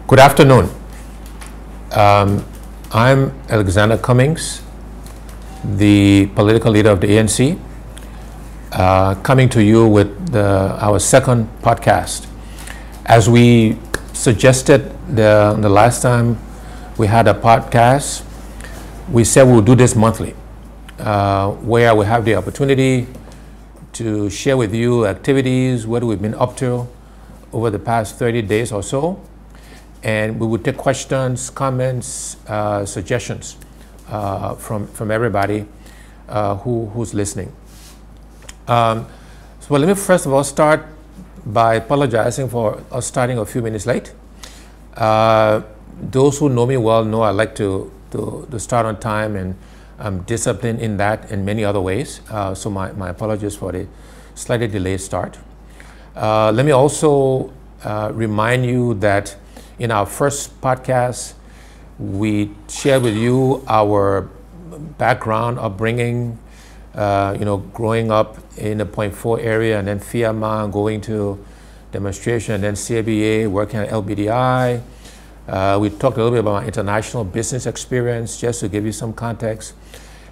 Good afternoon. I'm Alexander Cummings, the political leader of the ANC, coming to you with our second podcast. As we suggested the last time we had a podcast, we said we'll do this monthly, where we have the opportunity to share with you activities, what we've been up to over the past 30 days or so. And we would take questions, comments, suggestions from everybody who's listening. So let me first of all start by apologizing for us starting a few minutes late. Those who know me well know I like to start on time, and I'm disciplined in that in many other ways. So my apologies for the slightly delayed start. Let me also remind you that in our first podcast, we shared with you our background, upbringing, growing up in the Point 4 area, and then Fiamma, going to demonstration, and then CABA, working at LBDI. We talked a little bit about my international business experience, just to give you some context.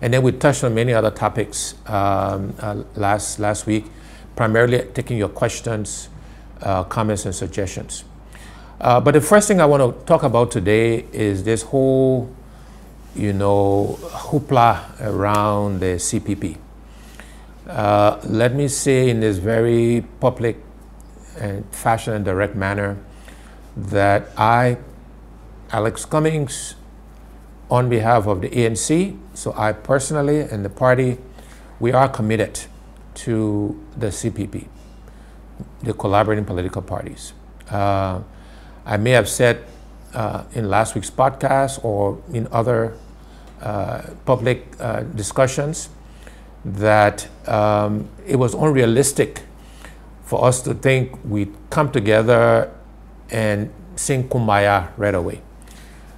And then we touched on many other topics last week, primarily taking your questions, comments, and suggestions. But the first thing I want to talk about today is this whole, hoopla around the CPP. Let me say in this very public and fashion and direct manner that I, Alex Cummings, on behalf of the ANC, so I personally and the party, we are committed to the CPP, the collaborating political parties. I may have said in last week's podcast or in other public discussions that it was unrealistic for us to think we'd come together and sing Kumbaya right away.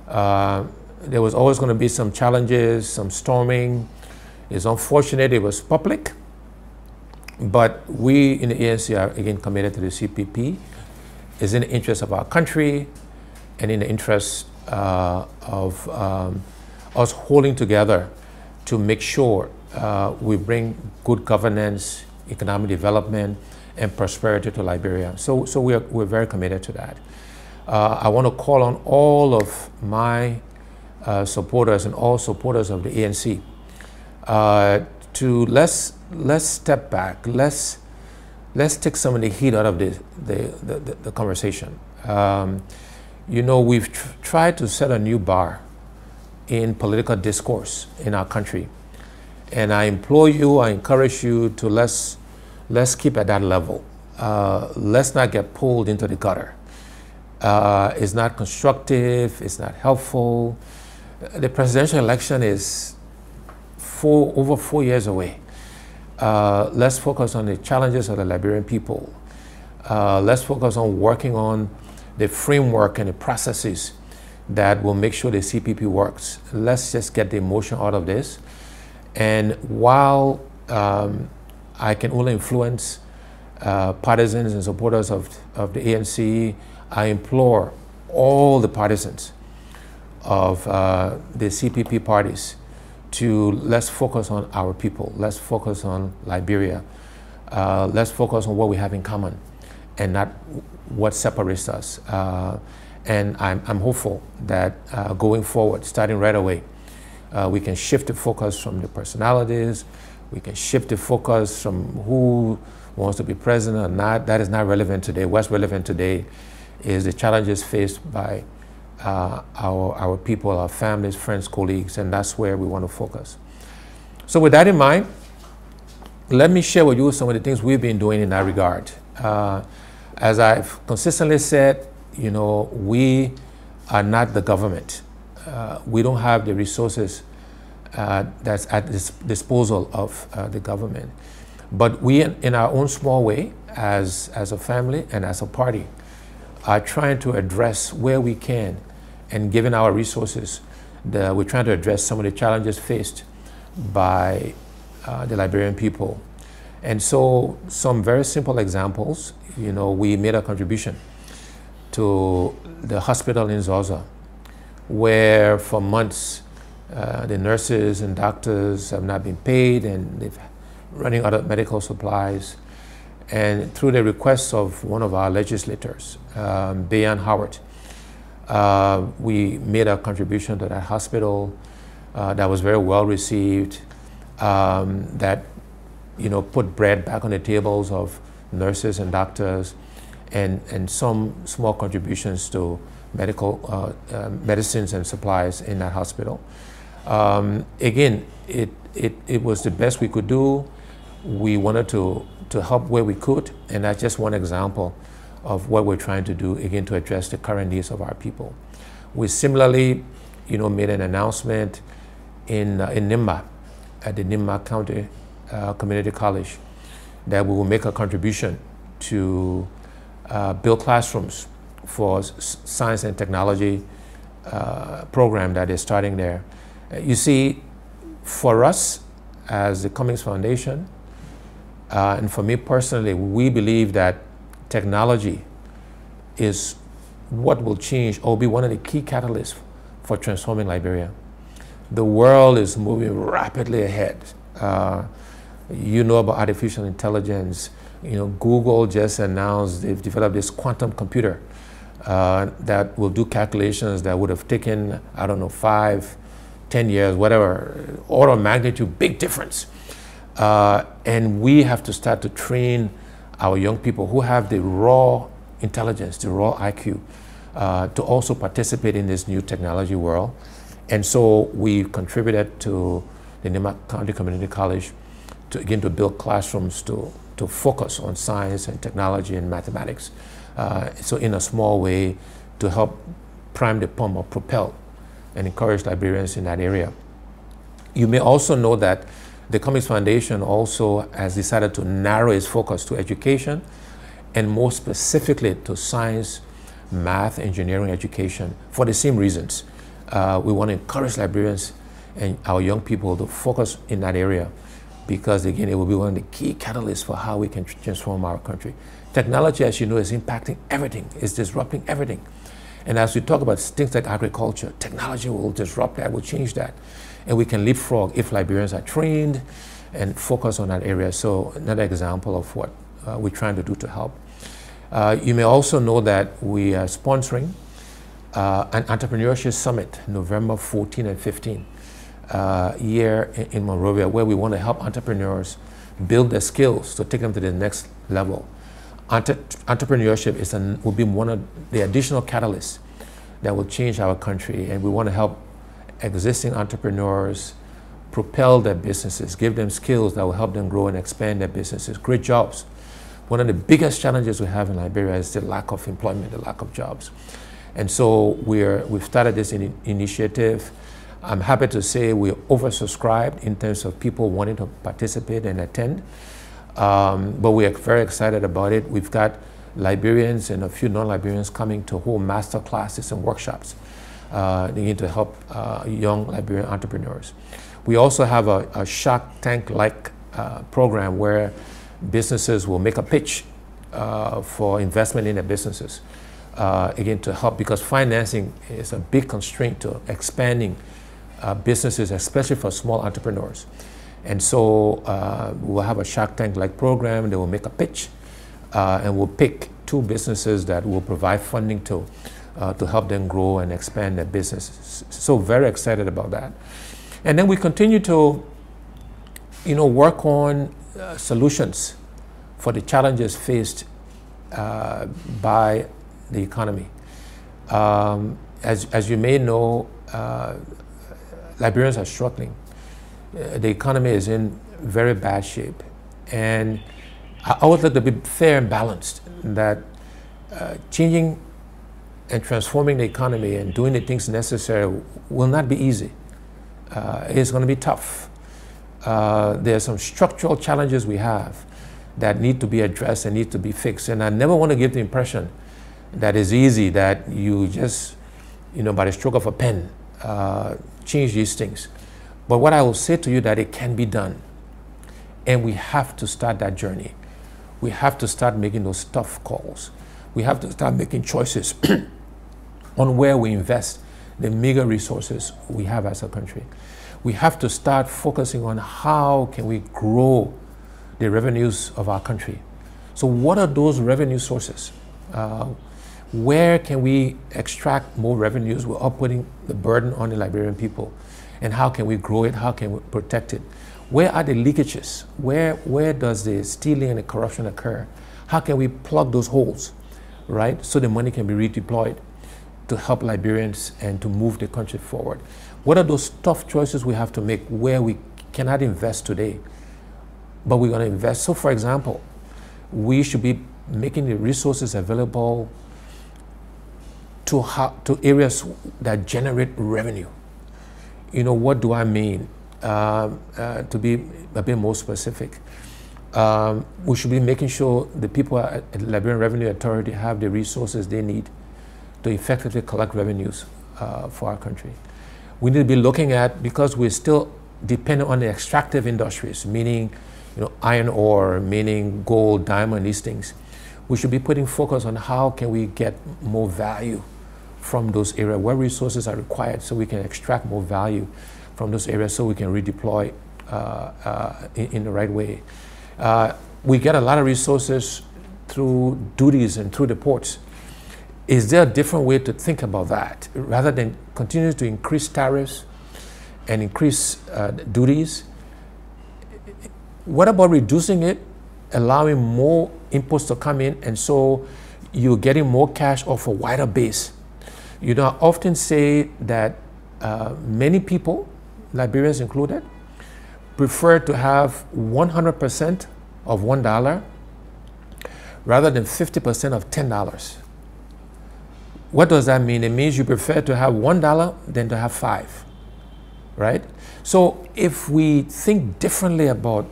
There was always going to be some challenges, some storming. It's unfortunate it was public, but we in the ANC are again committed to the CPP. It's in the interest of our country and in the interest of us holding together to make sure we bring good governance, economic development, and prosperity to Liberia. So we're very committed to that. I want to call on all of my supporters and all supporters of the ANC to let's step back. Let's take some of the heat out of the conversation. We've tried to set a new bar in political discourse in our country, and I implore you, I encourage you to let's keep at that level. Let's not get pulled into the gutter. It's not constructive. It's not helpful. The presidential election is over 4 years away. Let's focus on the challenges of the Liberian people. Let's focus on working on the framework and the processes that will make sure the CPP works. Let's just get the emotion out of this. And while I can only influence partisans and supporters of the ANC, I implore all the partisans of the CPP parties to let's focus on our people. Let's focus on Liberia. Let's focus on what we have in common and not what separates us. And I'm hopeful that going forward, starting right away, we can shift the focus from the personalities. We can shift the focus from who wants to be president or not. That is not relevant today. What's relevant today is the challenges faced by our people, our families, friends, colleagues, and that's where we want to focus. So with that in mind, let me share with you some of the things we've been doing in that regard. As I've consistently said, we are not the government. We don't have the resources that's at the disposal of the government. But we, in our own small way, as a family and as a party, are trying to address where we can, and given our resources, we're trying to address some of the challenges faced by the Liberian people. And so some very simple examples, we made a contribution to the hospital in Zosa, where for months the nurses and doctors have not been paid and they're running out of medical supplies. And through the request of one of our legislators, Bayan Howard, we made a contribution to that hospital that was very well received, that put bread back on the tables of nurses and doctors, and some small contributions to medical medicines and supplies in that hospital. Again, it was the best we could do. We wanted to help where we could, and that's just one example of what we're trying to do, again, to address the current needs of our people. We similarly, made an announcement in Nimba, at the Nimba County Community College, that we will make a contribution to build classrooms for science and technology program that is starting there. You see, for us as the Cummings Foundation, and for me personally, we believe that technology is what will change or be one of the key catalysts for transforming Liberia. The world is moving rapidly ahead. You know about artificial intelligence. Google just announced they've developed this quantum computer that will do calculations that would have taken, I don't know, 5, 10 years, whatever, order of magnitude, big difference. And we have to start to train our young people who have the raw intelligence, the raw IQ, to also participate in this new technology world. And so we contributed to the Nimba County Community College to build classrooms to focus on science and technology and mathematics. So in a small way, to help prime the pump or propel and encourage Liberians in that area. You may also know that the Cummings Foundation also has decided to narrow its focus to education, and more specifically to science, math, engineering education, for the same reasons. We want to encourage Liberians and our young people to focus in that area, because again, it will be one of the key catalysts for how we can transform our country. Technology, as you know, is impacting everything, it's disrupting everything. And as we talk about things like agriculture, technology will disrupt that, will change that. And we can leapfrog if Liberians are trained and focus on that area. So another example of what we're trying to do to help. You may also know that we are sponsoring an entrepreneurship summit, November 14 and 15, here in Monrovia, where we want to help entrepreneurs build their skills to take them to the next level. Entrepreneurship will be one of the additional catalysts that will change our country, and we want to help existing entrepreneurs propel their businesses, give them skills that will help them grow and expand their businesses, create jobs. One of the biggest challenges we have in Liberia is the lack of employment, the lack of jobs. And so we've started this initiative. I'm happy to say we're oversubscribed in terms of people wanting to participate and attend. But we are very excited about it. We've got Liberians and a few non-Liberians coming to hold master classes and workshops to help young Liberian entrepreneurs. We also have a Shark Tank-like program where businesses will make a pitch for investment in their businesses, again, to help, because financing is a big constraint to expanding businesses, especially for small entrepreneurs. And so we'll have a Shark Tank-like program. They will make a pitch, and we'll pick 2 businesses that will provide funding to help them grow and expand their businesses. So very excited about that. And then we continue to, work on solutions for the challenges faced by the economy. As you may know, Liberians are struggling. The economy is in very bad shape. And I would like to be fair and balanced, that changing and transforming the economy and doing the things necessary will not be easy. It's going to be tough. There are some structural challenges we have that need to be addressed and need to be fixed. And I never want to give the impression that it's easy, that you just, by the stroke of a pen, change these things. But what I will say to you, that it can be done. And we have to start that journey. We have to start making those tough calls. we have to start making choices on where we invest the meager resources we have as a country. We have to start focusing on how can we grow the revenues of our country. So what are those revenue sources? Where can we extract more revenues without putting the burden on the Liberian people? And how can we grow it? How can we protect it? Where are the leakages? Where does the stealing and the corruption occur? How can we plug those holes, right? So the money can be redeployed to help Liberians and to move the country forward. What are those tough choices we have to make where we cannot invest today, but we're going to invest? So for example, we should be making the resources available to areas that generate revenue. You know, what do I mean? To be a bit more specific, we should be making sure the people at the Liberian Revenue Authority have the resources they need to effectively collect revenues for our country. We need to be looking at, because we're still dependent on the extractive industries, meaning, you know, iron ore, meaning gold, diamond, these things. We should be putting focus on how can we get more value from those areas, what resources are required so we can extract more value from those areas so we can redeploy in the right way. We get a lot of resources through duties and through the ports. Is there a different way to think about that? Rather than continue to increase tariffs and increase duties, what about reducing it, allowing more inputs to come in, and so you're getting more cash off a wider base? You know, I often say that many people, Liberians included, prefer to have 100% of $1 rather than 50% of $10. What does that mean? It means you prefer to have $1 than to have 5, right? So if we think differently about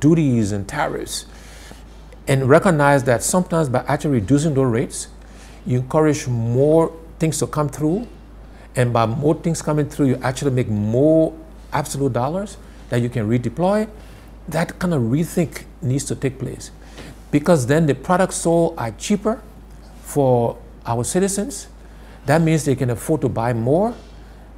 duties and tariffs and recognize that sometimes by actually reducing those rates, you encourage more things to come through, and by more things coming through, you actually make more absolute dollars that you can redeploy. That kind of rethink needs to take place, because then the products sold are cheaper for our citizens. That means they can afford to buy more.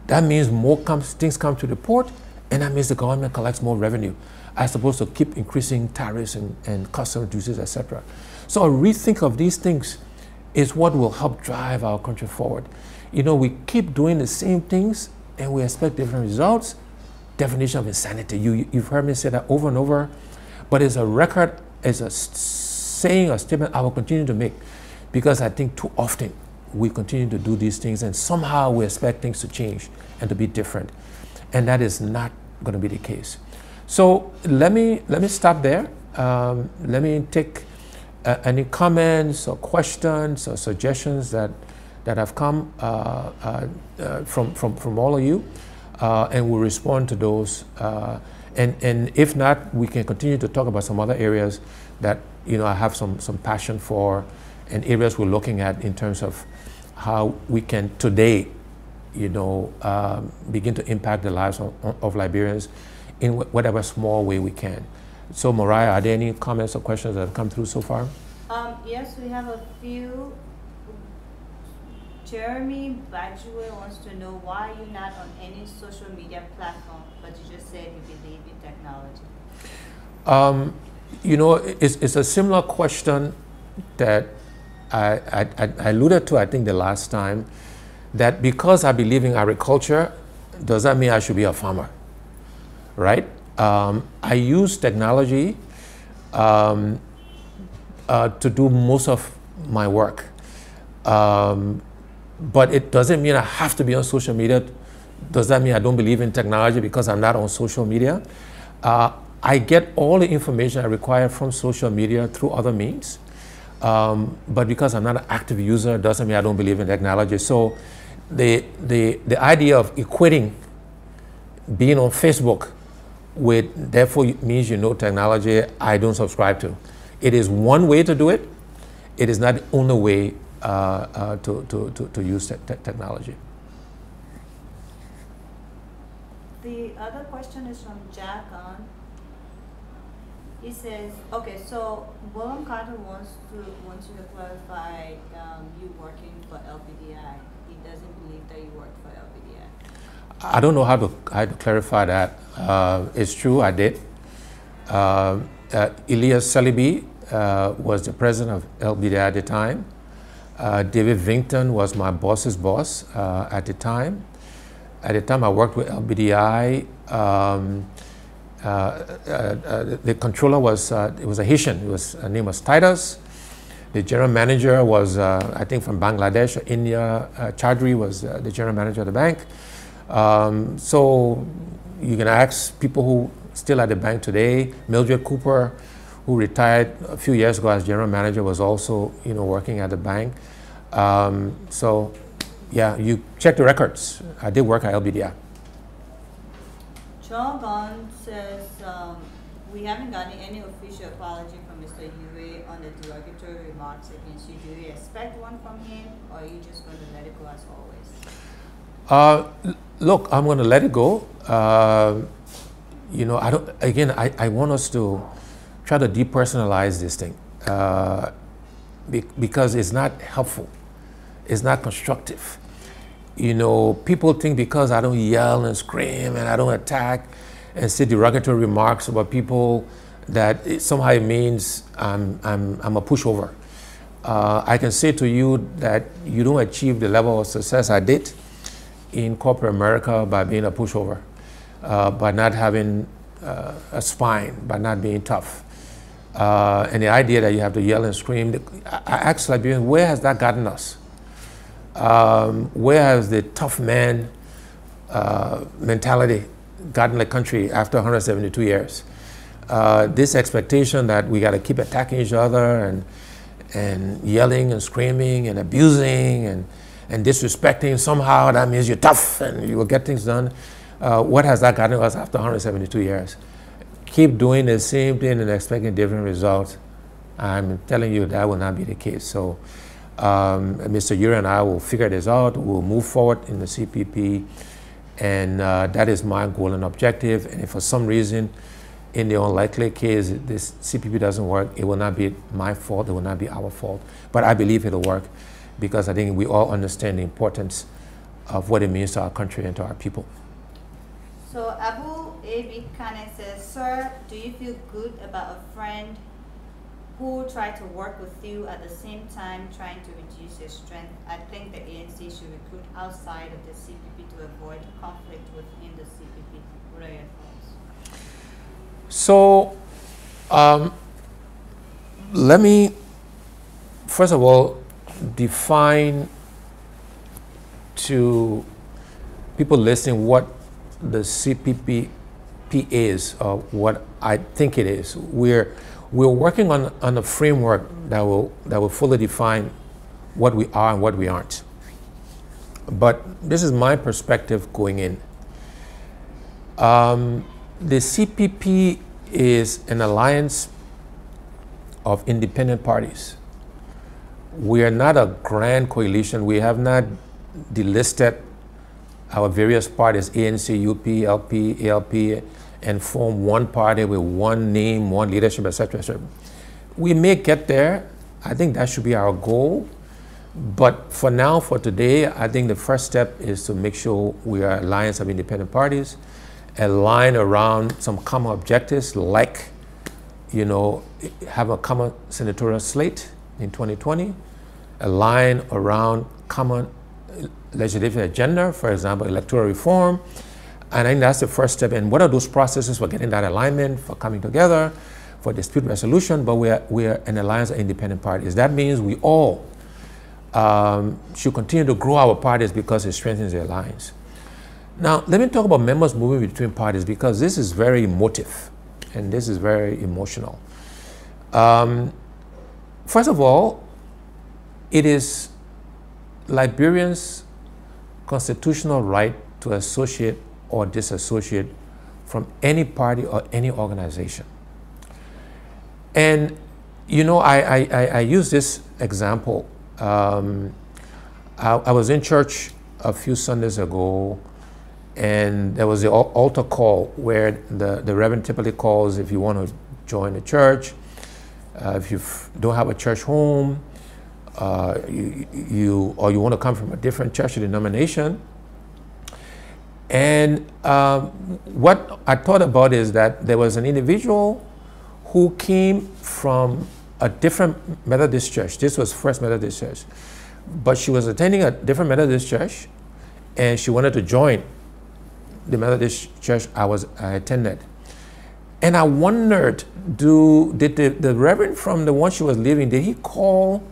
That means more things come to the port, and that means the government collects more revenue, as opposed to keep increasing tariffs and customs duties, etc. So a rethink of these things is what will help drive our country forward. You know, we keep doing the same things and we expect different results. Definition of insanity. You've heard me say that over and over, but it's a record, it's a saying, a statement I will continue to make, because I think too often we continue to do these things and somehow we expect things to change and to be different. And that is not going to be the case. So let me stop there. Let me take any comments or questions or suggestions that have come from all of you, and we'll respond to those. And if not, we can continue to talk about some other areas that, you know, I have some passion for, and areas we're looking at in terms of how we can today, you know, begin to impact the lives of Liberians in whatever small way we can. So Mariah, are there any comments or questions that have come through so far? Yes, we have a few. Jeremy Bajue wants to know why you're not on any social media platform, but you just said you believe in technology. You know, it's a similar question that I alluded to, I think, the last time, that because I believe in agriculture, does that mean I should be a farmer, right? I use technology to do most of my work. But it doesn't mean I have to be on social media. Does that mean I don't believe in technology because I'm not on social media? I get all the information I require from social media through other means. But because I'm not an active user, doesn't mean I don't believe in technology. So the idea of equating being on Facebook with therefore means you know technology, I don't subscribe to. It is one way to do it. It is not the only way to use technology. The other question is from Jack on. He says, okay, so William Carter wants you to clarify you working for LPDI. He doesn't believe that you work for LPDI. I don't know how to clarify that. It's true, I did. Elias Salibi was the president of LBDI at the time. David Vington was my boss's boss at the time. At the time I worked with LBDI, the controller was, it was a Haitian. Her name was Titus. The general manager was, I think from Bangladesh or India. Chaudhry was the general manager of the bank. So you can ask people who still at the bank today. Mildred Cooper, who retired a few years ago as general manager, was also, working at the bank. So yeah, you check the records. I did work at LBDI. Joel Gone says, we haven't gotten any official apology from Mr. Yue on the derogatory remarks against you. Do you expect one from him, or are you just going to let it go as always? Look, I'm going to let it go. I want us to try to depersonalize this thing because it's not helpful. It's not constructive. People think because I don't yell and scream and I don't attack and say derogatory remarks about people that somehow it means I'm a pushover. I can say to you that you don't achieve the level of success I did in corporate America by being a pushover, by not having a spine, by not being tough. And the idea that you have to yell and scream, I ask Liberians, where has that gotten us? Where has the tough man mentality gotten the country after 172 years? This expectation that we got to keep attacking each other and yelling and screaming and abusing and disrespecting, somehow that means you're tough and you will get things done. What has that gotten us after 172 years? Keep doing the same thing and expecting different results. I'm telling you that will not be the case. So Mr. Yuri and I will figure this out. We'll move forward in the CPP, and that is my goal and objective. And if for some reason, in the unlikely case this CPP doesn't work, it will not be my fault, it will not be our fault. But I believe it'll work because I think we all understand the importance of what it means to our country and to our people. So Abu B.Cummings says, sir, do you feel good about a friend who tried to work with you at the same time trying to reduce your strength? I think the ANC should recruit outside of the CPP to avoid conflict within the CPP. What are your thoughts? So let me, first of all, define to people listening what the CPP is, or what I think it is. We're working on a framework that will fully define what we are and what we aren't. But this is my perspective going in. The CPP is an alliance of independent parties. We are not a grand coalition. We have not delisted our various parties, ANC, UP, LP, ALP, and form one party with one name, one leadership, etc., etc. We may get there. I think that should be our goal. But for now, for today, I think the first step is to make sure we are an alliance of independent parties, aligned around some common objectives, like, have a common senatorial slate in 2020, align around common legislative agenda, for example, electoral reform. And I think that's the first step. And what are those processes for getting that alignment, for coming together, for dispute resolution? But we are an alliance of independent parties. That means we all should continue to grow our parties because it strengthens the alliance. Now, let me talk about members moving between parties, because this is very emotive and this is very emotional. First of all, it is Liberians' constitutional right to associate or disassociate from any party or any organization. And I use this example. I was in church a few Sundays ago, and there was the altar call where the Reverend typically calls if you want to join a church. If you don't have a church home, you want to come from a different church or denomination. And what I thought about is that there was an individual who came from a different Methodist church. This was First Methodist Church. But she was attending a different Methodist church, and she wanted to join the Methodist church I attended. And I wondered, did the reverend from the one she was leaving, did he call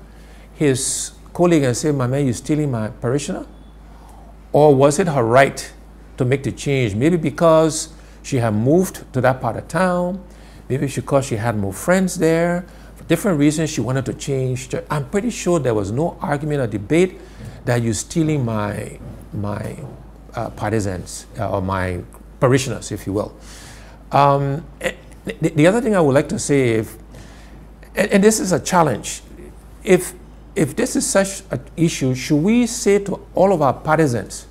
his colleague and say, "My man, you're stealing my parishioner"? Or was it her right to make the change? Maybe because she had moved to that part of town, maybe because she had more friends there. For different reasons, she wanted to change. I'm pretty sure there was no argument or debate that you're stealing my partisans or my parishioners, if you will. The other thing I would like to say, and this is a challenge, if this is such an issue, should we say to all of our partisans,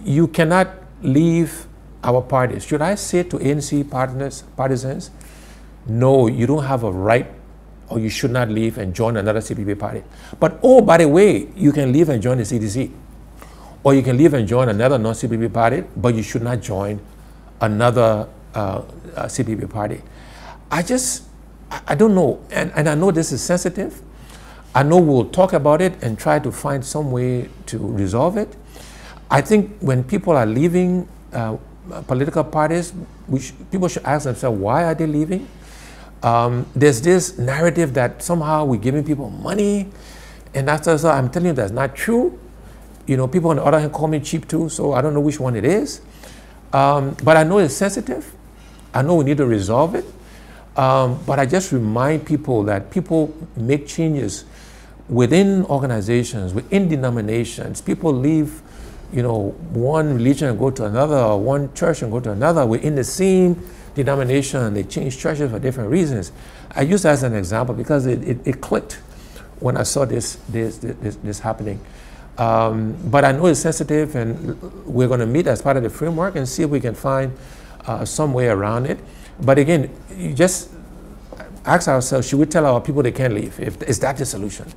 you cannot leave our parties? Should I say to ANC partisans, no, you don't have a right, or you should not leave and join another CPP party? But oh, by the way, you can leave and join the CDC, or you can leave and join another non-CPP party, but you should not join another CPP party. I don't know, and I know this is sensitive. I know we'll talk about it and try to find some way to resolve it. I think when people are leaving political parties, people should ask themselves, why are they leaving? There's this narrative that somehow we're giving people money, and that's also, I'm telling you, that's not true. You know, people on the other hand call me cheap too, so I don't know which one it is. But I know it's sensitive. I know we need to resolve it. But I just remind people that people make changes within organizations, within denominations. People leave, you know, one religion and go to another, or one church and go to another. We're in the same denomination, and they change churches for different reasons. I use that as an example because it clicked when I saw this happening. But I know it's sensitive, and we're going to meet as part of the framework and see if we can find some way around it. But again, you just ask ourselves, should we tell our people they can't leave? Is that the solution?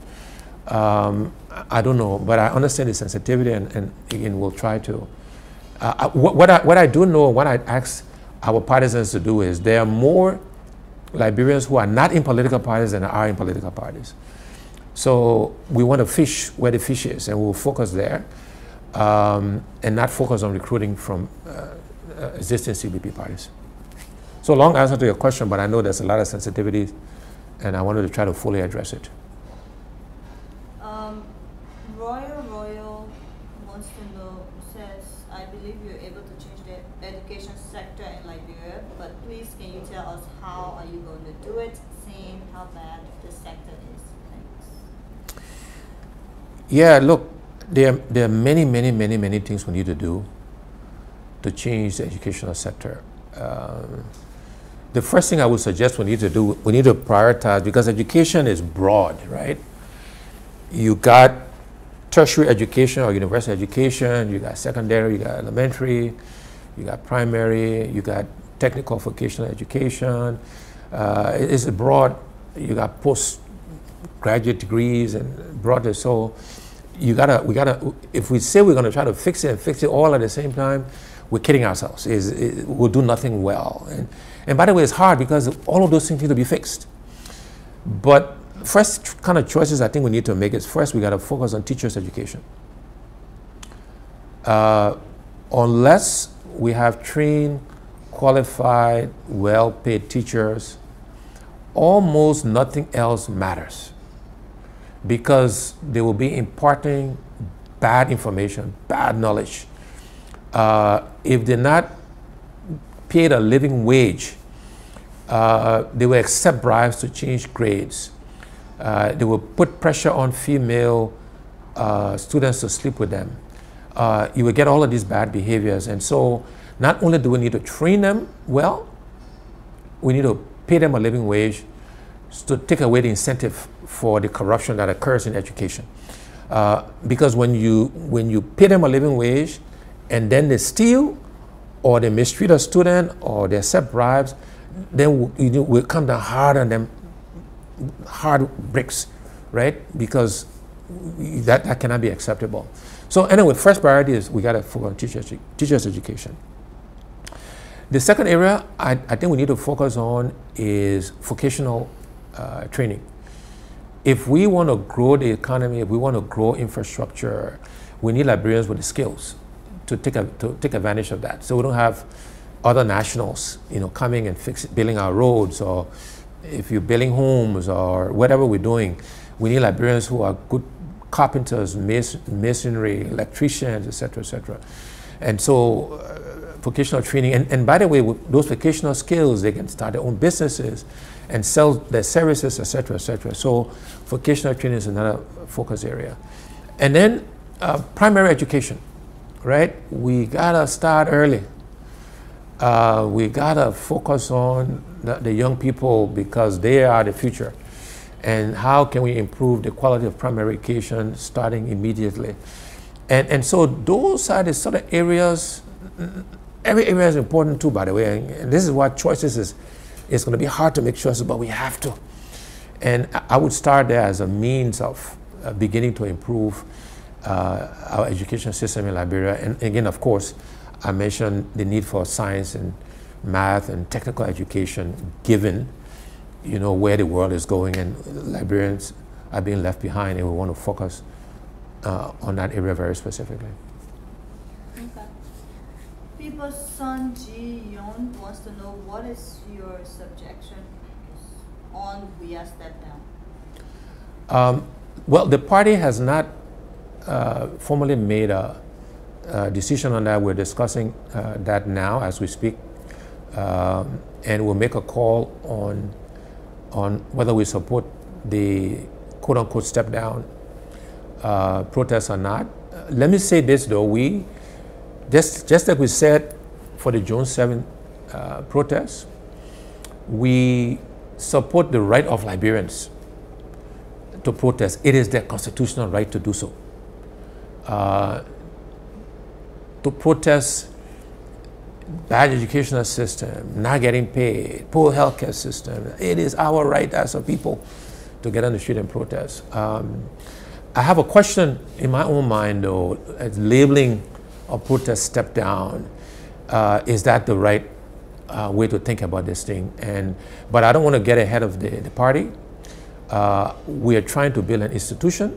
I don't know, but I understand the sensitivity, and again, we'll try to. What I do know, what I ask our partisans to do is, there are more Liberians who are not in political parties than are in political parties. So we want to fish where the fish is, and we'll focus there, and not focus on recruiting from existing CBP parties. So long answer to your question, but I know there's a lot of sensitivity, and I wanted to try to fully address it. Royal wants to know, says, I believe you're able to change the education sector in Liberia, but please can you tell us how are you going to do it, seeing how bad the sector is? Thanks. Yeah, look, there are many things we need to do to change the educational sector. The first thing I would suggest we need to do, we need to prioritize, because education is broad, right? You got tertiary education or university education, you got secondary, you got elementary, you got primary, you got technical vocational education. It's broad. You got postgraduate degrees and broader. So we gotta. If we say we're gonna try to fix it all at the same time, we're kidding ourselves. We'll do nothing well. And by the way, it's hard because all of those things need to be fixed. But first kind of choices I think we need to make is, first we got to focus on teachers' education. Unless we have trained, qualified, well-paid teachers, almost nothing else matters, because they will be imparting bad information, bad knowledge. If they're not paid a living wage, they will accept bribes to change grades. They will put pressure on female students to sleep with them. You will get all of these bad behaviors. And so not only do we need to train them well, we need to pay them a living wage to take away the incentive for the corruption that occurs in education. Because when you pay them a living wage and then they steal, or they mistreat a student, or they accept bribes, then we'll come down hard on them, hard bricks, right? Because that cannot be acceptable. So anyway, first priority is we got to focus on teachers education. The second area I think we need to focus on is vocational training. If we want to grow the economy, if we want to grow infrastructure, we need librarians with the skills to take advantage of that. So we don't have other nationals, coming and building our roads, or if you're building homes or whatever we're doing, we need librarians who are good carpenters, masonry, electricians, etc., etc. And so vocational training, and by the way, with those vocational skills, they can start their own businesses and sell their services, etc., etc. So vocational training is another focus area. And then primary education, right? We gotta start early. We gotta focus on the young people because they are the future. And how can we improve the quality of primary education starting immediately? And so those are the sort of areas. Every area is important too, by the way. And this is what choices is. It's going to be hard to make choices, but we have to. And I would start there as a means of beginning to improve our education system in Liberia. And again, of course, I mentioned the need for science and math and technical education, given where the world is going, and Liberians are being left behind, and we want to focus on that area very specifically. Okay. People's son Ji Yon wants to know, what is your subjection on WIA step down? Well, the party has not formally made a decision on that. We're discussing that now as we speak, and we'll make a call on whether we support the quote-unquote step-down protest or not. Let me say this though, we, just like we said for the June 7th protest, we support the right of Liberians to protest. It is their constitutional right to do so. To protest bad educational system, not getting paid, poor healthcare system. It is our right as a people to get on the street and protest. I have a question in my own mind though, as labeling a protest step down. Is that the right way to think about this thing? But I don't want to get ahead of the party. We are trying to build an institution.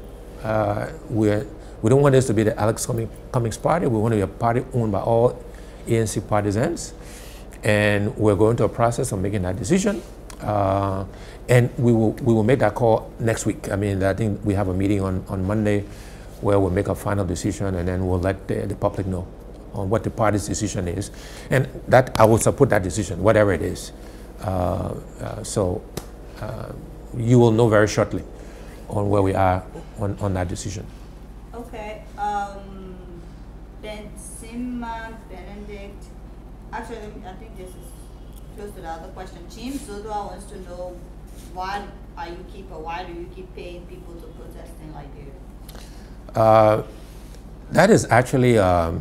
We don't want this to be the Alex Cummings party. We want to be a party owned by all ANC partisans, and we're going through a process of making that decision, and we will make that call next week. I mean, I think we have a meeting on Monday where we'll make a final decision, and then we'll let the public know on what the party's decision is, and that I will support that decision, whatever it is. So you will know very shortly on where we are on that decision. Okay. Benedict. Actually, I think this is close to the other question. James Zodua wants to know, why do you keep paying people to protest in Liberia? That is actually a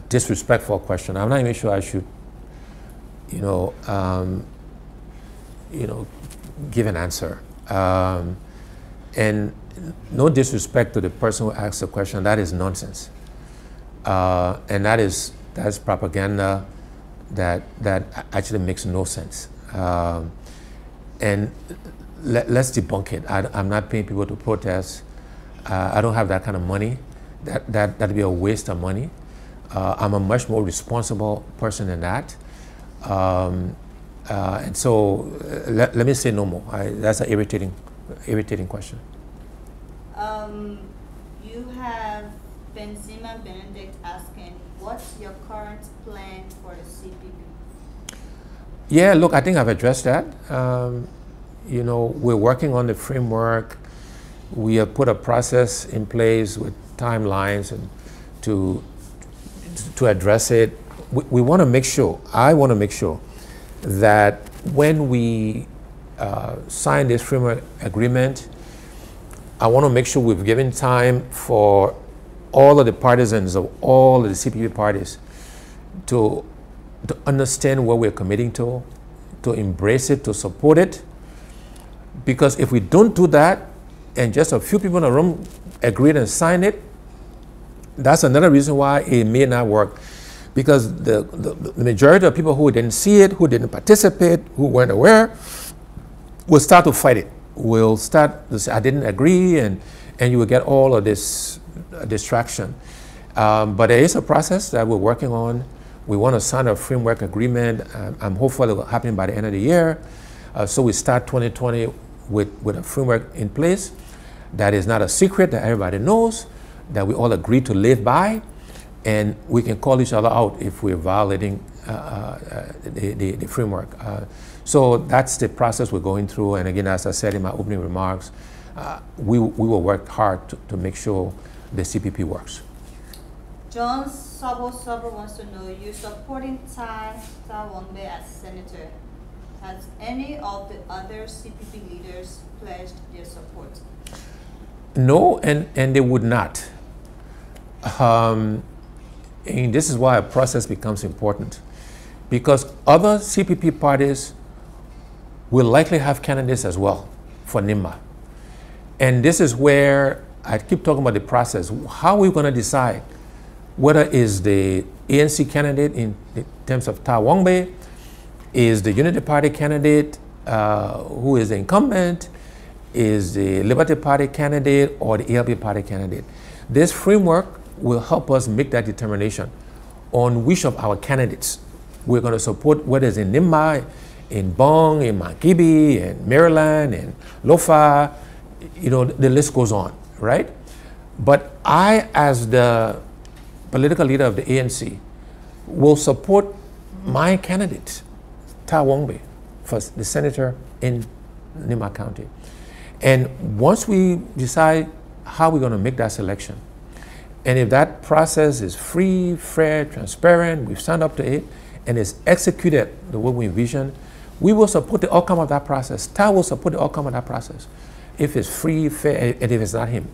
disrespectful question. I'm not even sure I should, give an answer. And no disrespect to the person who asked the question, that is nonsense. And that's propaganda that actually makes no sense. And let's debunk it. I'm not paying people to protest. I don't have that kind of money. That'd be a waste of money. I'm a much more responsible person than that. And so let me say no more. That's an irritating question. You have Benzema Benedict asking, what's your current plan for the CPP? Yeah, look, I think I've addressed that. We're working on the framework. We have put a process in place with timelines and to address it. We want to make sure, I want to make sure that when we sign this framework agreement, I want to make sure we've given time for all of the partisans of all of the CPP parties to to understand what we're committing to embrace it, to support it. Because if we don't do that, and just a few people in the room agreed and signed it, that's another reason why it may not work. Because the majority of people who didn't see it, who didn't participate, who weren't aware, will start to fight it. Will start to say, I didn't agree, and you will get all of this distraction. But there is a process that we're working on. We want to sign a framework agreement. I'm hopeful it will happen by the end of the year. So we start 2020 with a framework in place that is not a secret, that everybody knows, that we all agree to live by, and we can call each other out if we're violating the framework. So that's the process we're going through. And again, as I said in my opening remarks, we will work hard to make sure the CPP works. John Sabo wants to know, you're supporting Tai Wongbe as senator. Has any of the other CPP leaders pledged their support? No, and they would not. And this is why a process becomes important, because other CPP parties will likely have candidates as well for NIMA. And this is where I keep talking about the process. How are we going to decide whether is the ANC candidate in terms of Tai Wongbe, is the Unity Party candidate who is the incumbent, is the Liberty Party candidate, or the ALP Party candidate? This framework will help us make that determination on which of our candidates we're going to support, whether it's in Nimba, in Bong, in Mankibi, in Maryland, in Lofa, you know, the list goes on, right? But I, as the political leader of the ANC, will support my candidate, Tai Wongbe, for the senator in Nimba County. And once we decide how we're going to make that selection, and if that process is free, fair, transparent, we've signed up to it, and is executed the way we envision, we will support the outcome of that process. Tai will support the outcome of that process, if it's free, fair, and if it's not him.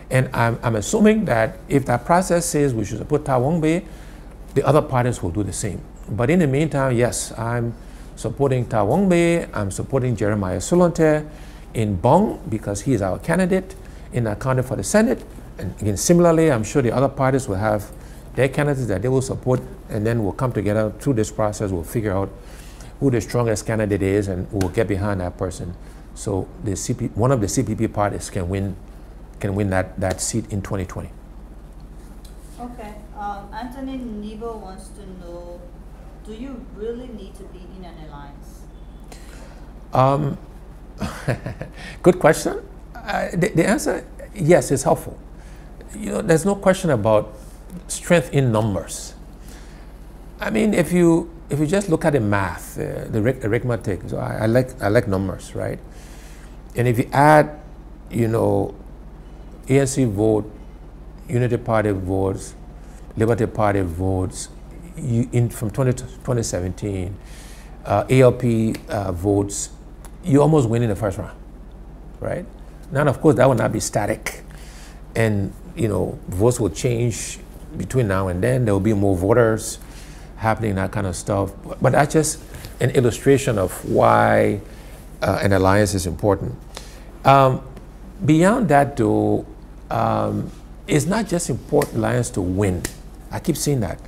And I'm assuming that if that process says we should support Tai Wongbe, the other parties will do the same. But in the meantime, yes, I'm supporting Tai Wongbe, I'm supporting Jeremiah Solonte in Bong, because he is our candidate in our county for the Senate. And again, similarly, I'm sure the other parties will have their candidates that they will support, and then we'll come together through this process. We'll figure out who the strongest candidate is, and we'll get behind that person. So one of the CPP parties can win that seat in 2020. Okay. Anthony Nebo wants to know, do you really need to be in an alliance? Good question. The answer, yes, it's helpful. You know, there's no question about strength in numbers. I mean, if you just look at the math, the arithmetic, so I like numbers, right? And if you add, you know, ANC vote, Unity Party votes, Liberty Party votes, from 2017, ALP votes, you almost win in the first round, right? Now, of course, that will not be static, and you know, votes will change between now and then. There will be more voters happening, that kind of stuff. But that's just an illustration of why an alliance is important. Beyond that, though, it's not just important alliance to win. I keep saying that.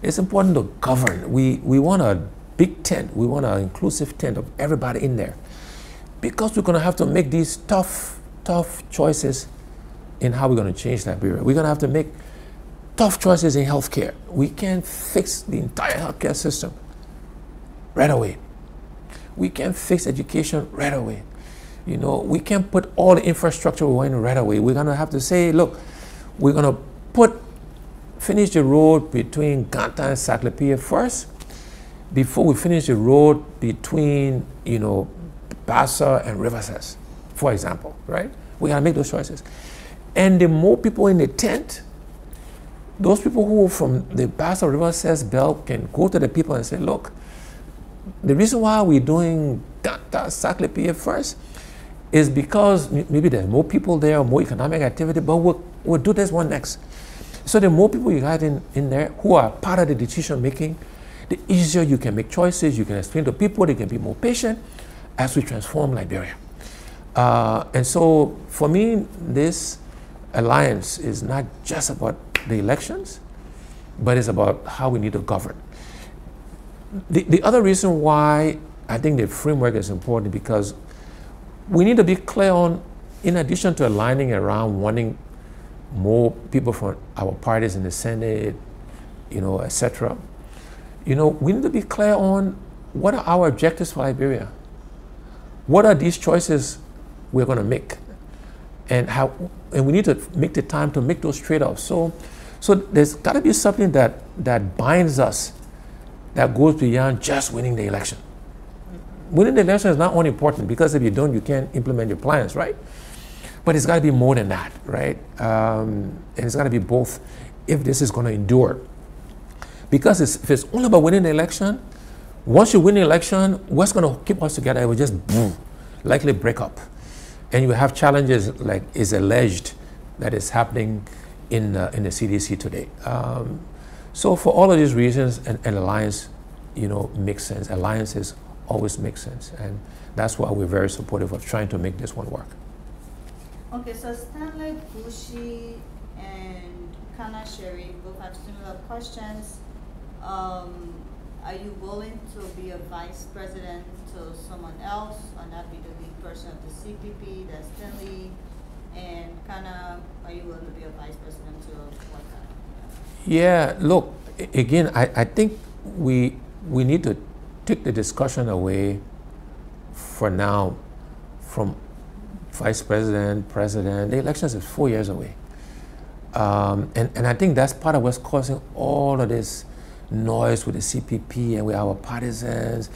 It's important to govern. We want a big tent. We want an inclusive tent of everybody in there, because we're going to have to make these tough choices in how we're going to change Liberia. We're going to have to make tough choices in healthcare. We can't fix the entire healthcare system right away. We can't fix education right away. You know, we can't put all the infrastructure we want right away. We're going to have to say, look, we're going to finish the road between Ganta and Saclapia first, before we finish the road between, you know, Bassa and Riverside, for example, right? We got to make those choices. And the more people in the tent, those people who from the Bassa Riverside belt can go to the people and say, look, the reason why we're doing Ganta, Saclapia first is because maybe there's more people there, more economic activity, but we'll do this one next. So the more people you got in there who are part of the decision making, the easier you can make choices, you can explain to people, they can be more patient as we transform Liberia. And so for me, this alliance is not just about the elections, but it's about how we need to govern. The other reason why I think the framework is important because we need to be clear on, in addition to aligning around wanting more people from our parties in the Senate, etc. We need to be clear on what are our objectives for Liberia. What are these choices we're going to make, and we need to make the time to make those trade-offs. So there's got to be something that binds us, that goes beyond just winning the election. Winning the election is not only important because if you don't, you can't implement your plans, right? But it's got to be more than that, right? And it's got to be both if this is going to endure. Because if it's only about winning the election, once you win the election, what's going to keep us together? It will just boom, likely break up. And you have challenges like is alleged that is happening in the CDC today. So for all of these reasons, an alliance, makes sense. Alliances always make sense, and that's why we're very supportive of trying to make this one work. Okay, so Stanley Bushi and Kana Sherry both have similar questions. Are you willing to be a vice president to someone else or not be the lead person of the CPP? That's Stanley. And Kana, are you willing to be a vice president to what kind? Yeah, look, again, I think we need to take the discussion away for now from vice president, president. The elections is 4 years away. And I think that's part of what's causing all of this noise with the CPP and with our partisans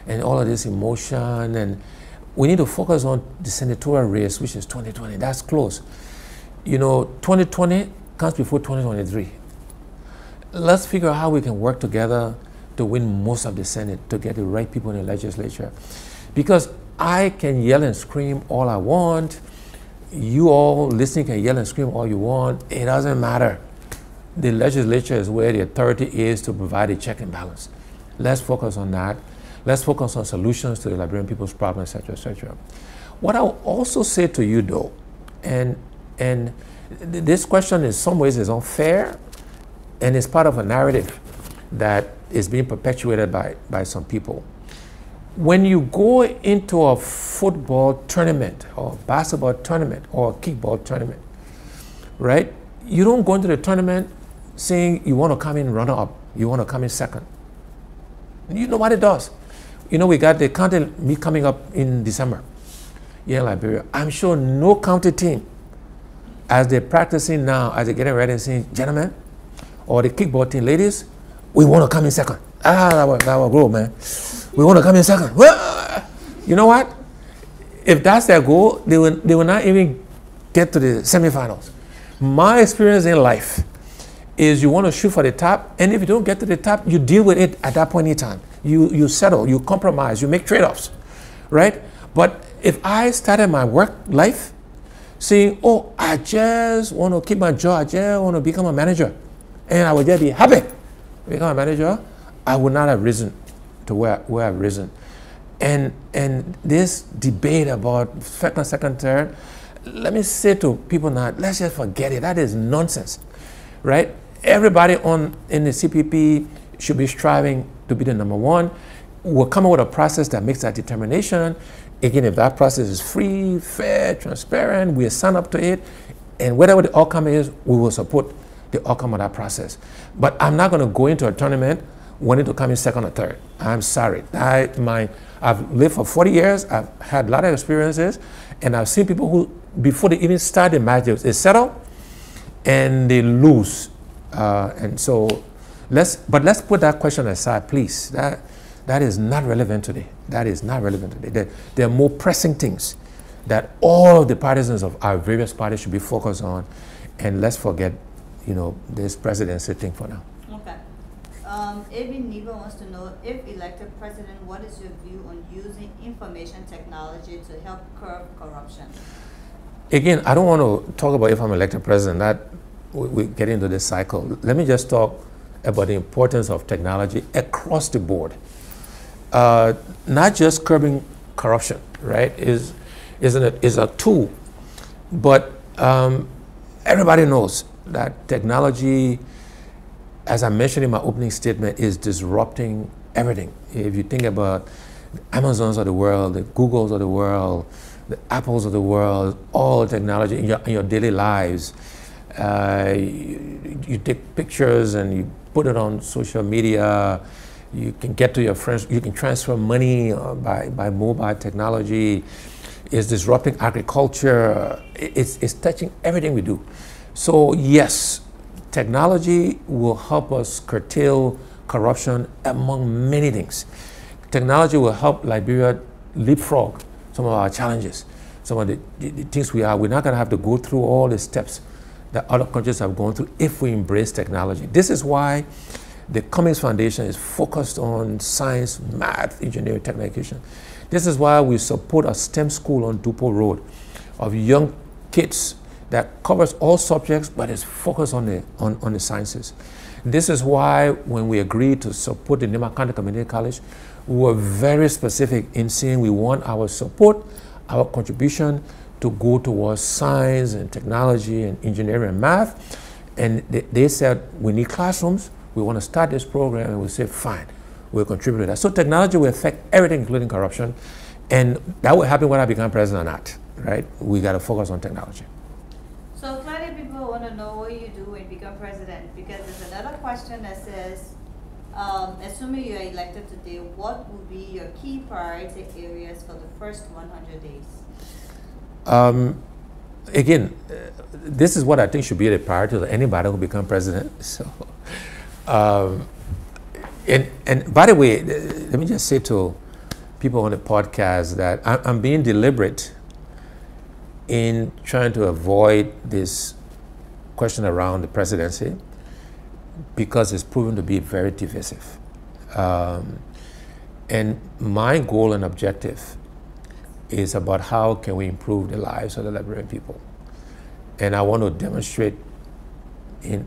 and all of this emotion. And we need to focus on the senatorial race, which is 2020. That's close. 2020 comes before 2023. Let's figure out how we can work together to win most of the Senate, to get the right people in the legislature. Because I can yell and scream all I want. You all listening can yell and scream all you want. It doesn't matter. The legislature is where the authority is to provide a check and balance. Let's focus on that. Let's focus on solutions to the Liberian people's problems, etc., etc. What I'll also say to you, though, and this question in some ways is unfair, and it's part of a narrative that is being perpetuated by some people. When you go into a football tournament or basketball tournament or kickball tournament, right? You don't go into the tournament saying you want to come in runner-up, you want to come in second. Nobody does. We got the county meet coming up in December here in Liberia. I'm sure no county team, as they're practicing now, as they're getting ready and saying, gentlemen, or the kickball team, ladies, we want to come in second. That will grow, man. We want to come in second. Well, you know what? If that's their goal, they will not even get to the semifinals. My experience in life is you want to shoot for the top, and if you don't get to the top, you deal with it at that point in time. You settle, you compromise, you make trade-offs, right? But if I started my work life saying, oh, I just want to keep my job, I just want to become a manager, and I would just be happy to become a manager, I would not have risen to where I've risen. And this debate about second, third, let me say to people now, let's just forget it. That is nonsense, right? Everybody in the CPP should be striving to be the number one. We'll come up with a process that makes that determination. Again, if that process is free, fair, transparent, we sign up to it, and whatever the outcome is, we will support the outcome of that process. But I'm not going to go into a tournament wanting to come in second or third. I'm sorry. I've lived for 40 years. I've had a lot of experiences, and I've seen people who, before they even start the match, they settle and they lose. And so let's put that question aside, please. That is not relevant today. That is not relevant today. There are more pressing things that all of the partisans of our various parties should be focused on, and let's forget, this presidency thing for now. Okay. A.B. Nigo wants to know, if elected president, what is your view on using information technology to help curb corruption? Again, I don't want to talk about if I'm elected president. That we get into this cycle. Let me just talk about the importance of technology across the board. Not just curbing corruption, right, is a tool, but everybody knows that technology, as I mentioned in my opening statement, is disrupting everything. If you think about the Amazons of the world, the Googles of the world, the Apples of the world, all technology in your daily lives. You take pictures and you put it on social media. You can get to your friends. You can transfer money by mobile technology. It's disrupting agriculture. It's touching everything we do. So yes, technology will help us curtail corruption among many things. Technology will help Liberia leapfrog some of our challenges, some of the things we're not going to have to go through all the steps that other countries have gone through if we embrace technology. This is why the Cummings Foundation is focused on science, math, engineering, technical. This is why we support a STEM school on Dupo Road of young kids that covers all subjects but is focused on the sciences. This is why when we agreed to support the Nemakonde Community College, we were very specific in saying we want our support, our contribution to go towards science and technology and engineering and math. And they said, we need classrooms, we want to start this program, and we said, fine, we'll contribute to that. So technology will affect everything, including corruption, and that will happen whether I become president or not, right? We got to focus on technology. So plenty of people want to know what you do when you become president, because there's another question that says, assuming you are elected today, what will be your key priority areas for the first 100 days? Again, this is what I think should be the priority of anybody who become president. So, and by the way, let me just say to people on the podcast that I'm being deliberate in trying to avoid this question around the presidency because it's proven to be very divisive. And my goal and objective is about how can we improve the lives of the Liberian people. And I want to demonstrate in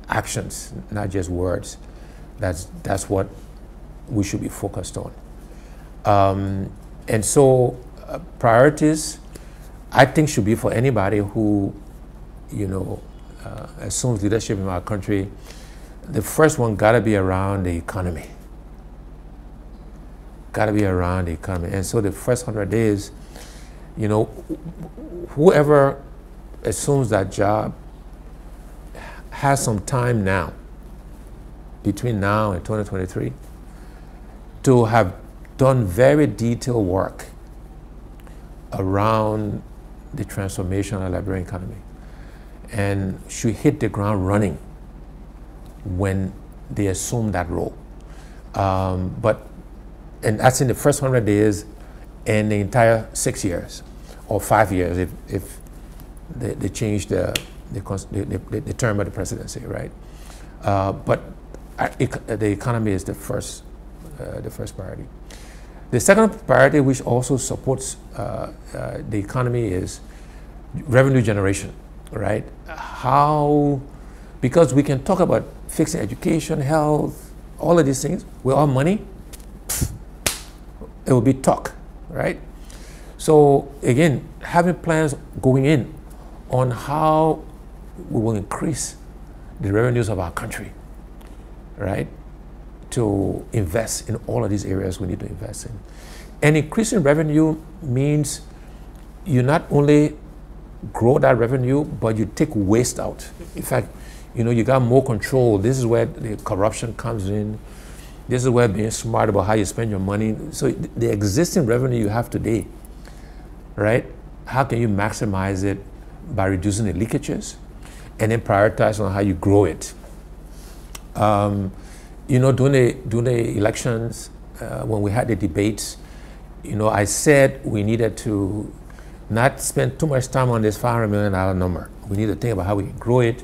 actions, not just words. That's what we should be focused on. And so priorities, I think, should be for anybody who, assumes leadership in our country. The first one got to be around the economy. Got to be around the economy. And so the first 100 days, whoever assumes that job has some time now, between now and 2023, to have done very detailed work around the transformation of the Liberian economy, and should hit the ground running when they assume that role. And that's in the first 100 days and the entire 6 years or 5 years if they change the term of the presidency, right? But the economy is the first priority. The second priority, which also supports the economy, is revenue generation, right? Because we can talk about fixing education, health, all of these things, without money, it will be talk, right? So again, having plans going in on how we will increase the revenues of our country, right? To invest in all of these areas we need to invest in. And increasing revenue means you not only grow that revenue, but you take waste out. In fact, you got more control. This is where the corruption comes in. This is where being smart about how you spend your money. So the existing revenue you have today, right? How can you maximize it by reducing the leakages and then prioritize on how you grow it? During the elections, when we had the debates, I said we needed to not spend too much time on this $500 million number. We need to think about how we can grow it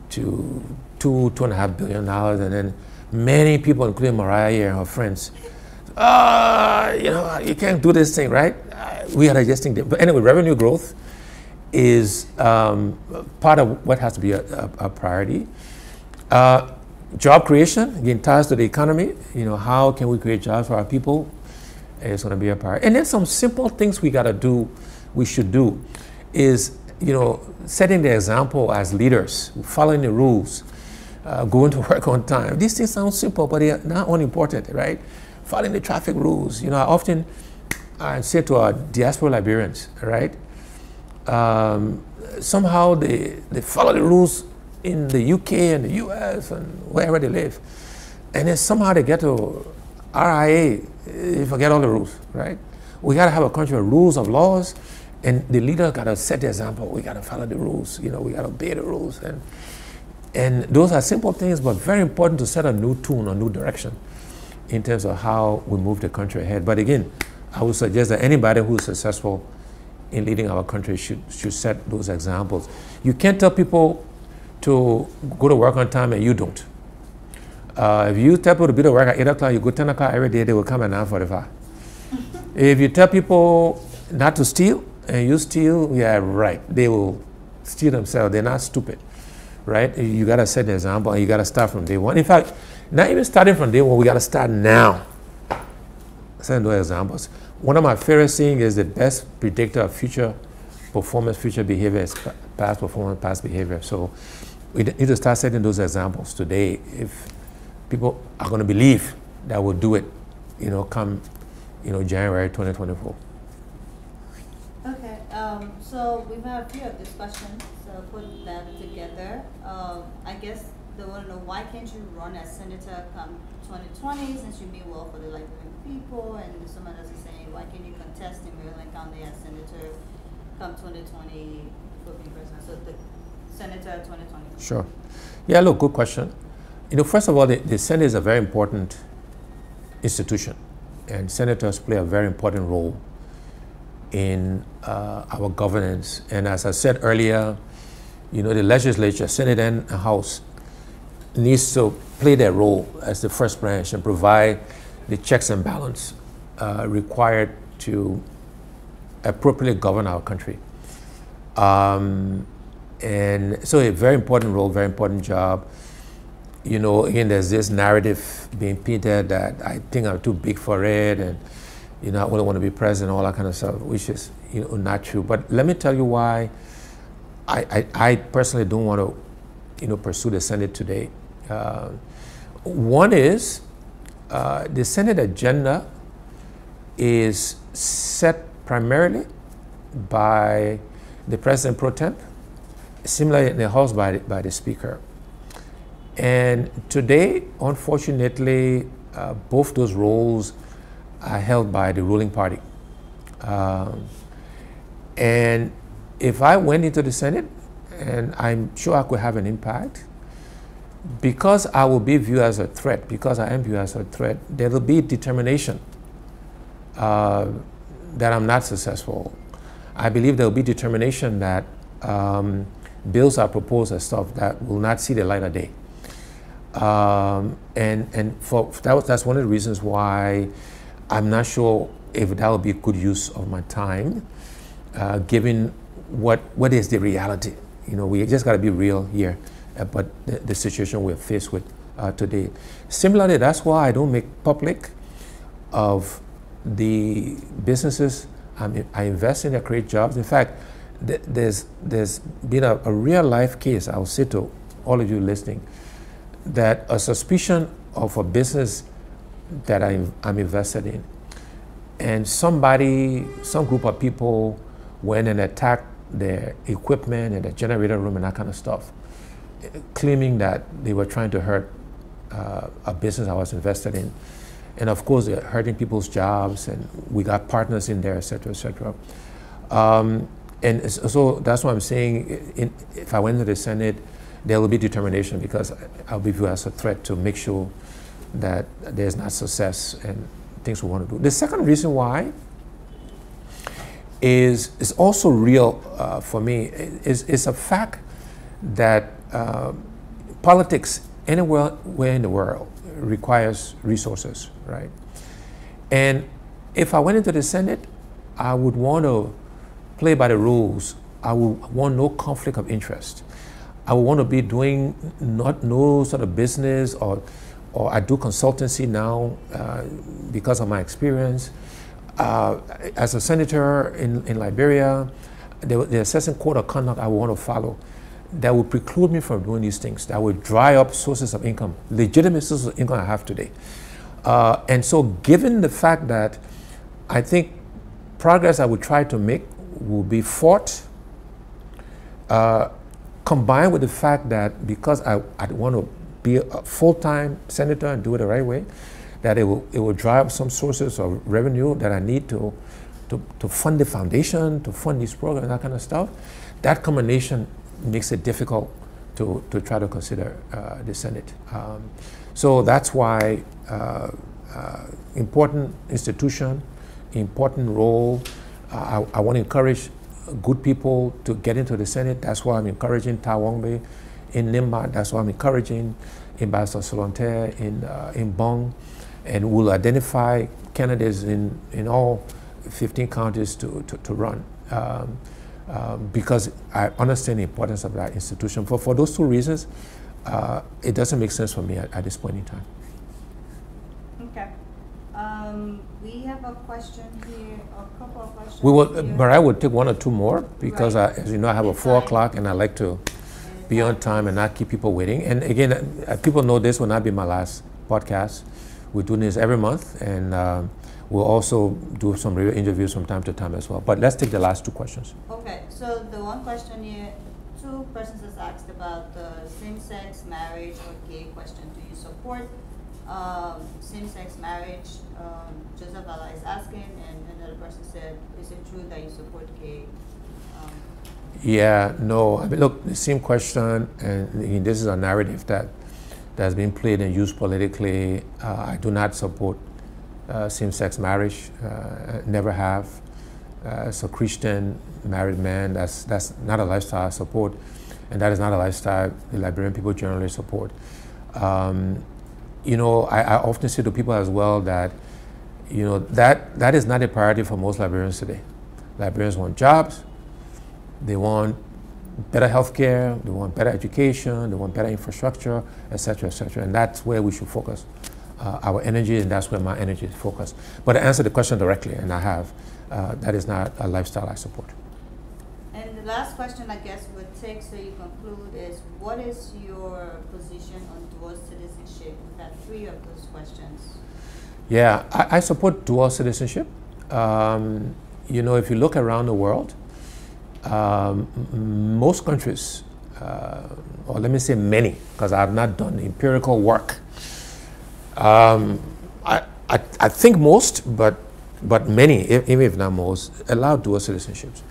to $2.5 billion, and then many people, including Mariah here and her friends, you can't do this thing, right? We are adjusting it. But anyway, revenue growth is part of what has to be a priority. Job creation, again, ties to the economy. How can we create jobs for our people? It's going to be a priority. And then some simple things we should do is, setting the example as leaders, following the rules, going to work on time. These things sound simple, but they are not unimportant, right? Following the traffic rules. I often say to our diaspora Liberians, right? Somehow they follow the rules in the UK and the US and wherever they live. And then somehow they get to RIA, you forget all the rules, right? We got to have a country of rules, of laws, and the leader got to set the example. We got to follow the rules, we got to obey the rules. And those are simple things, but very important to set a new tune, a new direction in terms of how we move the country ahead. But again, I would suggest that anybody who is successful in leading our country should set those examples. You can't tell people to go to work on time and you don't. If you tell people to be to work at 8 o'clock, you go 10 o'clock every day, they will come at 9:45. If you tell people not to steal and you steal, yeah, right, they will steal themselves. They're not stupid, right? You got to set an example and you got to start from day one. In fact, not even starting from day one, we got to start now. Setting those examples. One of my favorite sayings is the best predictor of future performance, future behavior is past performance, past behavior. So we need to start setting those examples today if people are going to believe that we'll do it, come, January 2024. Okay, so we've had a few of these questions, so put them together. I guess they want to know, why can't you run as senator come 2020 since you mean well for the Liberian people? And someone else is saying, why can't you contest in Maryland County as senator come 2020 for being president? So the senator 2020. Sure. Yeah, look, good question. First of all, the Senate is a very important institution, and senators play a very important role in our governance. And as I said earlier, the legislature, Senate and House, needs to play their role as the first branch and provide the checks and balance required to appropriately govern our country. And so a very important role, very important job. Again, there's this narrative being painted that I think I'm too big for it, and I wouldn't want to be president, all that kind of stuff, which is not true. But let me tell you why I personally don't want to pursue the Senate today. One is the Senate agenda is set primarily by the President pro tem, similarly in the House by the Speaker. And today, unfortunately, both those roles are held by the ruling party. And if I went into the Senate, and I'm sure I could have an impact, because I will be viewed as a threat, because I am viewed as a threat, there will be determination that I'm not successful. I believe there will be determination that bills are proposed and stuff that will not see the light of day. And that's one of the reasons why I'm not sure if that would be a good use of my time, given what is the reality. We just got to be real here, but the situation we're faced with today. Similarly, that's why I don't make public of the businesses I invest in that create jobs. In fact, there's been a real life case, I'll say to all of you listening, that a suspicion of a business that I'm invested in, and some group of people went and attacked their equipment and the generator room and that kind of stuff, claiming that they were trying to hurt a business I was invested in. And of course, they're hurting people's jobs, and we got partners in there, et cetera, et cetera. And so that's what I'm saying. If I went to the Senate, there will be determination, because I'll be viewed as a threat to make sure that there's not success and things we want to do. The second reason why is also real for me. Is a fact that politics anywhere in the world requires resources, right? And if I went into the Senate, I would want to play by the rules. I would want no conflict of interest. I would want to be doing no sort of business, or I do consultancy now because of my experience. As a senator in Liberia, the certain code of conduct I would want to follow that would preclude me from doing these things, that would dry up sources of income, legitimate sources of income I have today. And so given the fact that I think progress I would try to make will be fought, combined with the fact that because I want to be a full-time senator and do it the right way, that it will drive some sources of revenue that I need to fund the foundation, to fund these programs, that kind of stuff. That combination makes it difficult to try to consider the Senate. So that's why important institution, important role. I want to encourage good people to get into the Senate. That's why I'm encouraging Tawongbe in Nimba. That's why I'm encouraging Ambassador Solontaire in Bong. And we'll identify candidates in all 15 counties to run. Because I understand the importance of that institution. For those two reasons, it doesn't make sense for me at this point in time. Okay. We have a question here, a couple of questions. But I would take one or two more because, right. As you know, I have a 4 o'clock and I like to be on time and not keep people waiting. And again, people know this will not be my last podcast. We're doing this every month, and we'll also do some radio interviews from time to time as well. But let's take the last 2 questions. Okay, so the one question here, 2 persons has asked about the same-sex marriage or gay question. Do you support same-sex marriage? Joseph Allah is asking, and another person said, is it true that you support gay? Yeah, no. I mean, look, the same question, and this is a narrative that's been played and used politically. I do not support same-sex marriage. Never have. As a Christian married man, that's not a lifestyle I support, and that is not a lifestyle the Liberian people generally support. You know, I often say to people as well that, you know, that is not a priority for most Liberians today. Liberians want jobs, they want better health care, they want better education, they want better infrastructure, etc., and that's where we should focus our energy, and that's where my energy is focused. But to answer the question directly, and I have, that is not a lifestyle I support. And the last question I guess would take so you conclude is, what is your position on dual citizenship? We've had 3 of those questions. Yeah, I support dual citizenship. You know, if you look around the world, most countries, or let me say many, because I have not done empirical work. I think most, but many, even if not most, allow dual citizenships.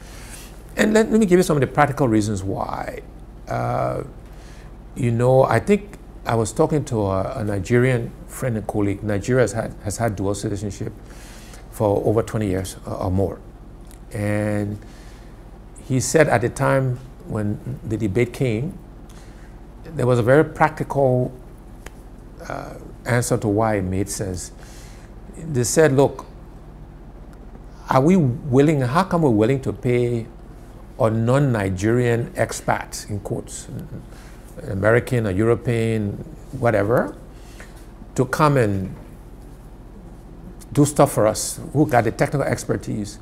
And let me give you some of the practical reasons why. You know, I think I was talking to a Nigerian friend and colleague. Nigeria has had dual citizenship for over 20 years or more. And he said at the time when the debate came, there was a very practical answer to why it made sense. They said, look, are we willing, how come we're willing to pay a non-Nigerian expat, in quotes, an American, a European, whatever, to come and do stuff for us, who got the technical expertise,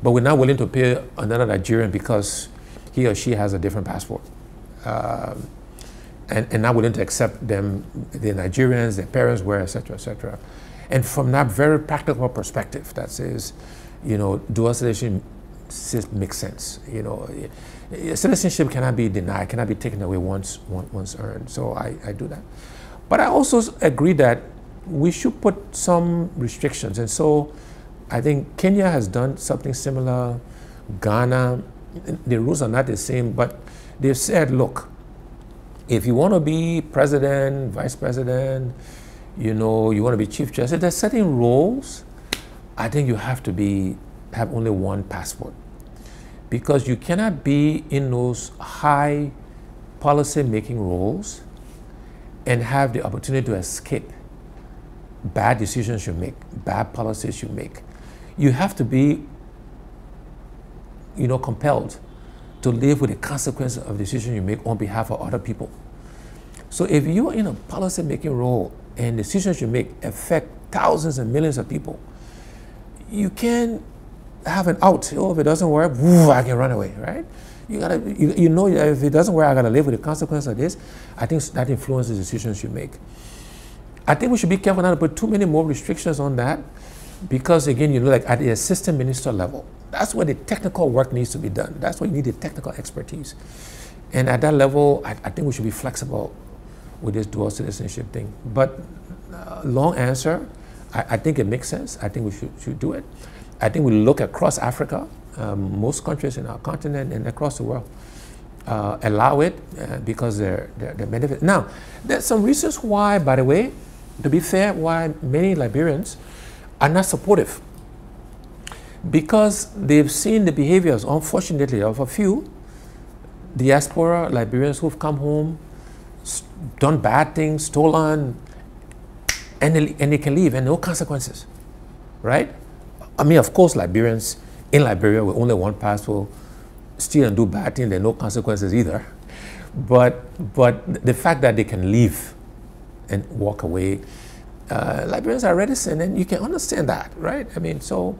but we're not willing to pay another Nigerian because he or she has a different passport. And not willing to accept them, the Nigerians, their parents were, et cetera, And from that very practical perspective, that says, you know, dual citizenship makes sense. You know, citizenship cannot be denied, cannot be taken away once earned. So I do that. But I also agree that we should put some restrictions. And so I think Kenya has done something similar. Ghana, the rules are not the same, but they've said, look, if you want to be president, vice president, you know, you want to be chief justice, there's certain roles. I think you have to have only one passport, because you cannot be in those high policy-making roles and have the opportunity to escape bad decisions you make, bad policies you make. You have to be, you know, compelled to live with the consequences of decisions you make on behalf of other people. So if you're in a policy-making role and decisions you make affect thousands and millions of people, you can't have an out. Oh, if it doesn't work, woo, I can run away, right? You know, if it doesn't work, I gotta live with the consequence of this. I think that influences the decisions you make. I think we should be careful not to put too many more restrictions on that, because again, you know, like at the assistant minister level, that's where the technical work needs to be done. That's where you need the technical expertise. And at that level, I think we should be flexible with this dual citizenship thing. But long answer, I think it makes sense. I think we should do it. I think we look across Africa, most countries in our continent and across the world allow it because they're benefit. Now, there's some reasons why, by the way, to be fair, why many Liberians are not supportive. Because they've seen the behaviors, unfortunately, of a few diaspora Liberians who've come home, done bad things, stolen, and they can leave and no consequences, right? I mean, of course, Liberians in Liberia with only one passport steal and do bad things, there are no consequences either. But the fact that they can leave and walk away, Liberians are reticent, and you can understand that, right? I mean, so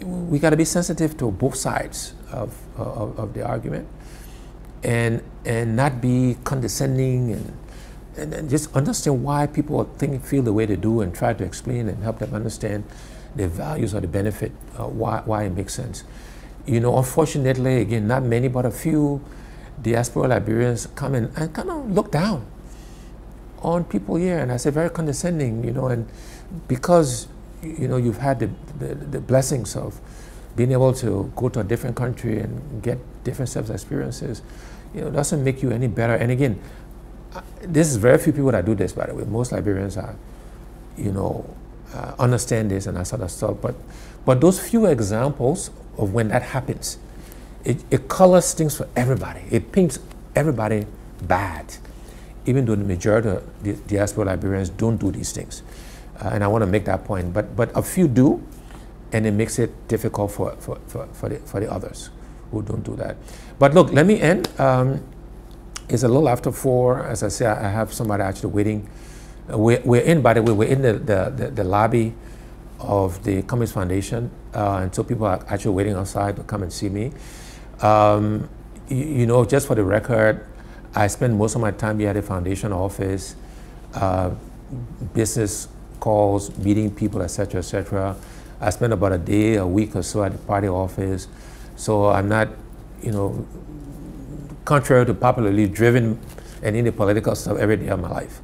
we got to be sensitive to both sides of the argument, and not be condescending, and just understand why people feel the way they do, and try to explain and help them understand the values or the benefit, why it makes sense. You know, unfortunately, again, not many, but a few diaspora Liberians come in and kind of look down on people here, and I say very condescending, you know, and because, you know, you've had the blessings of being able to go to a different country and get different sets of experiences, you know, doesn't make you any better. And again, this is very few people that do this, by the way. Most Liberians are, you know, understand this and that sort of stuff. But those few examples of when that happens, it colors things for everybody. It paints everybody bad, even though the majority of the diaspora Liberians don't do these things. And I want to make that point. But a few do, and it makes it difficult for the others who don't do that. But look, let me end. It's a little after 4. As I say, I have somebody actually waiting. We're in, by the way, we're in the lobby of the Cummings Foundation, and so people are actually waiting outside to come and see me. You know, just for the record, I spend most of my time here at the foundation office, business calls, meeting people, etc., etc. I spend about a day, a week or so at the party office, so I'm not, you know, contrary to popularly driven and in the political stuff every day of my life.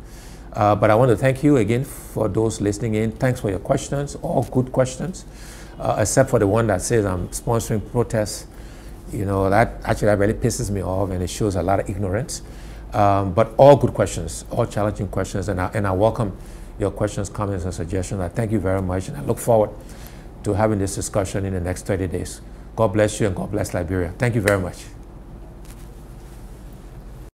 But I want to thank you again for those listening in. Thanks for your questions, all good questions, except for the one that says I'm sponsoring protests. You know, that really pisses me off, and it shows a lot of ignorance. But all good questions, all challenging questions, and I welcome your questions, comments, and suggestions. I thank you very much, and I look forward to having this discussion in the next 30 days. God bless you, and God bless Liberia. Thank you very much.